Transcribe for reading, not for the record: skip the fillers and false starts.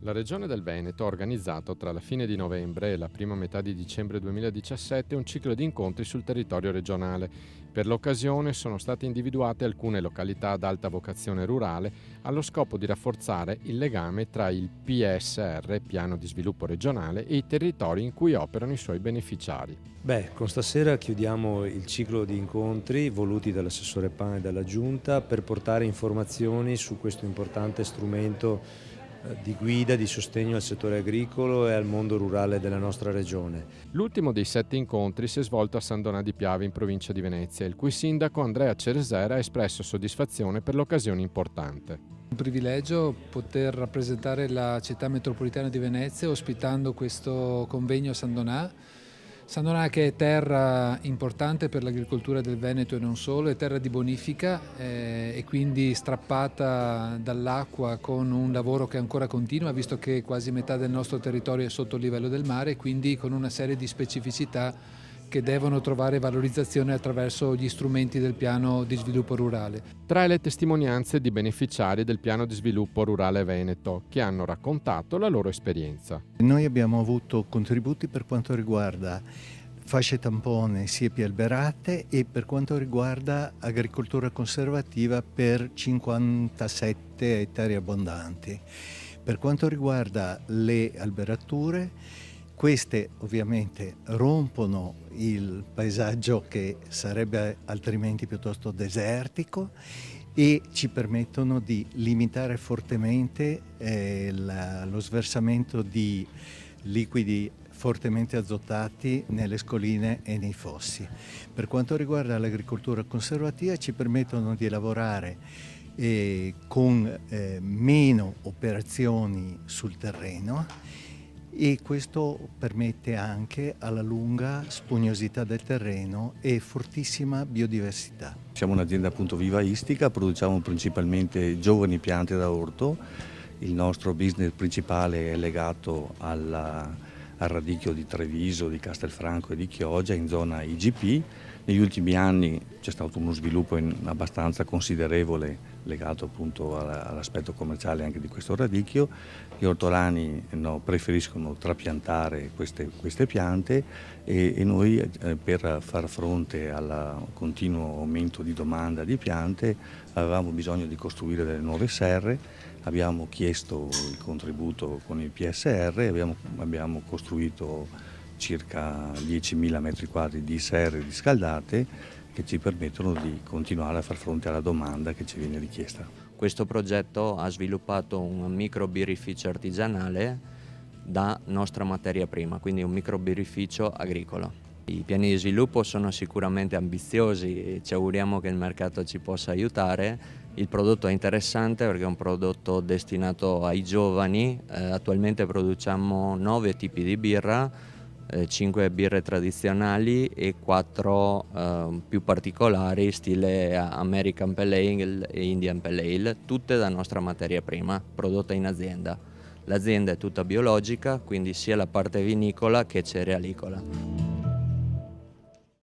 La Regione del Veneto ha organizzato tra la fine di novembre e la prima metà di dicembre 2017 un ciclo di incontri sul territorio regionale. Per l'occasione sono state individuate alcune località ad alta vocazione rurale allo scopo di rafforzare il legame tra il PSR, Piano di Sviluppo Regionale, e i territori in cui operano i suoi beneficiari. Con stasera chiudiamo il ciclo di incontri voluti dall'assessore Pan e dalla Giunta per portare informazioni su questo importante strumento di guida, di sostegno al settore agricolo e al mondo rurale della nostra regione. L'ultimo dei 7 incontri si è svolto a San Donà di Piave in provincia di Venezia, il cui sindaco Andrea Ceresera ha espresso soddisfazione per l'occasione importante. Un privilegio poter rappresentare la città metropolitana di Venezia ospitando questo convegno a San Donà. San Donà, che è terra importante per l'agricoltura del Veneto e non solo, è terra di bonifica e quindi strappata dall'acqua con un lavoro che ancora continua, visto che quasi metà del nostro territorio è sotto il livello del mare, quindi con una serie di specificità che devono trovare valorizzazione attraverso gli strumenti del piano di sviluppo rurale. Tra le testimonianze di beneficiari del piano di sviluppo rurale Veneto, che hanno raccontato la loro esperienza. Noi abbiamo avuto contributi per quanto riguarda fasce tampone, siepi alberate, e per quanto riguarda agricoltura conservativa per 57 ettari abbondanti. Per quanto riguarda le alberature, queste ovviamente rompono il paesaggio che sarebbe altrimenti piuttosto desertico e ci permettono di limitare fortemente lo sversamento di liquidi fortemente azotati nelle scoline e nei fossi. Per quanto riguarda l'agricoltura conservativa, ci permettono di lavorare con meno operazioni sul terreno, e questo permette anche alla lunga spugnosità del terreno e fortissima biodiversità. Siamo un'azienda appunto vivaistica, produciamo principalmente giovani piante da orto. Il nostro business principale è legato al radicchio di Treviso, di Castelfranco e di Chioggia in zona IGP. Negli ultimi anni c'è stato uno sviluppo abbastanza considerevole legato appunto all'aspetto commerciale anche di questo radicchio. Gli ortolani preferiscono trapiantare queste piante e noi per far fronte al continuo aumento di domanda di piante avevamo bisogno di costruire delle nuove serre. Abbiamo chiesto il contributo con il PSR e abbiamo costruito circa 10.000 metri quadri di serre riscaldate che ci permettono di continuare a far fronte alla domanda che ci viene richiesta. Questo progetto ha sviluppato un microbirrificio artigianale da nostra materia prima, quindi un microbirrificio agricolo. I piani di sviluppo sono sicuramente ambiziosi e ci auguriamo che il mercato ci possa aiutare. Il prodotto è interessante perché è un prodotto destinato ai giovani. Attualmente produciamo 9 tipi di birra, 5 birre tradizionali e 4 più particolari, stile American Pale Ale e Indian Pale Ale, tutte da nostra materia prima, prodotta in azienda. L'azienda è tutta biologica, quindi sia la parte vinicola che cerealicola.